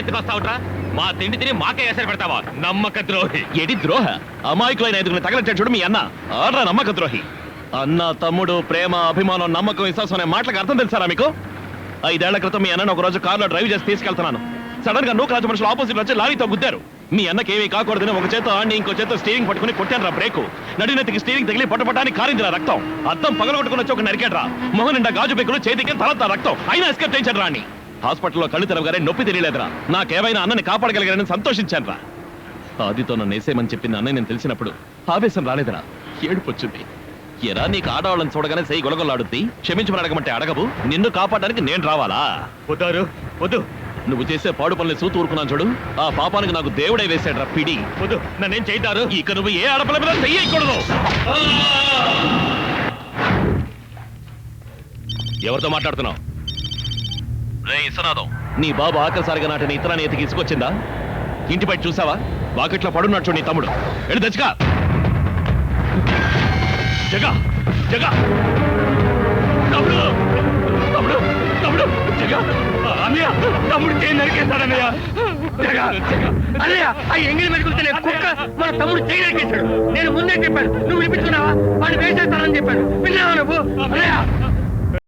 ఎత్తుకొస్తావుట్రా? మా తిండి తిని మాకే ఎసరు పెడతావా? నమ్మక ద్రోహి. ఎడి ద్రోహ? అమాయకులైన ఎదుగుని తగలట్టాడు చూడు మీ అన్న. ఆడ్రా నమ్మక ద్రోహి. అన్న తమ్ముడు ప్రేమ అభిమానం నమ్మకం విశ్వాసం అనే మాటలకు అర్థం తెలుసారా మీకు? 5 ఏళ్ల క్రితం మీ అన్నను ఒక రోజు కారులో డ్రైవ్ చేసి తీసుకెళ్తున్నాను. సడన్ గా నూకరాజు మనుషులు ఆపోజిట్ వచ్చి లారీతో గుద్దారు. మీ అన్నకి ఏమీ కాకూడదని ఒక చేత ఆడిని ఇంకో చేత స్టీరింగ్ పట్టుకుని కొట్టాను రా బ్రేకు. నడినెత్తికి స్టీరింగ్ తగిలి పట్టపట్టానికి కారిందిరా రక్తం. అద్దం పగలగొట్టుకుని వచ్చి ఒక నరికాడ్రా. మొహం నిండా గాజు పెక్కులు, చేతికి తలంతా రక్తం. అయినా ఎస్కేప్ చేయించాడు రాని. హాస్పిటల్లో కళ్ళు తెరవగానే నొప్పి తెలియలేదురా. నాకేమైనా అన్నని కాపాడగలిగానని సంతోషించాను రా. ఆదితో నన్ను వేసేయమని చెప్పింది అన్నయ్య నేను తెలిసినప్పుడు ఆవేశం రాలేదురా, ఏడుపు వచ్చింది. ఎరా నీకు ఆడవాళ్ళని చూడగానే సై గొలగొల్లాడుద్ది. క్షమించమని అడగమంటే అడగవు. నిన్ను కాపాడడానికి నేను రావాలా? వద్దారు వద్దు. నువ్వు చేసే పాడు పనులు చూతూ ఊరుకున్నాను చూడు. ఆ పాపానికి నాకు దేవుడే వేసాడు రా పిడి. వద్దు, నన్నేం చేయితారు? ఇక నువ్వు ఏ ఆడపిల్ల మీద చెయ్యకూడదు. ఎవరితో మాట్లాడుతున్నావు? రే ఇసనాదం, నీ బాబు ఆఖరిసారిగా నాటిన ఇతరాన్ని ఎతికి ఇసుకొచ్చిందా? ఇంటి బయట చూసావా? వాకిట్లో పడున్నాడు చూడు నీ తమ్ముడు. వెళ్ళి తెచ్చుకా. జగా జగా తమ్ముడు తమ్ముడు తమ్ముడు జగా. అన్నయ్య, తమ్ముడు చేయి నరికేస్తాడన్నయ్య. అన్నయ్య, ఆ ఎంగిలి మెరుగులుతున్న కుక్క మన తమ్ముడు చేయి నరికేశాడు. నేను ముందే చెప్పాను, నువ్వు వినిపించుకున్నావా? వాడిని వేసేస్తానని చెప్పాను. విన్నావా నువ్వు? అన్నయ్య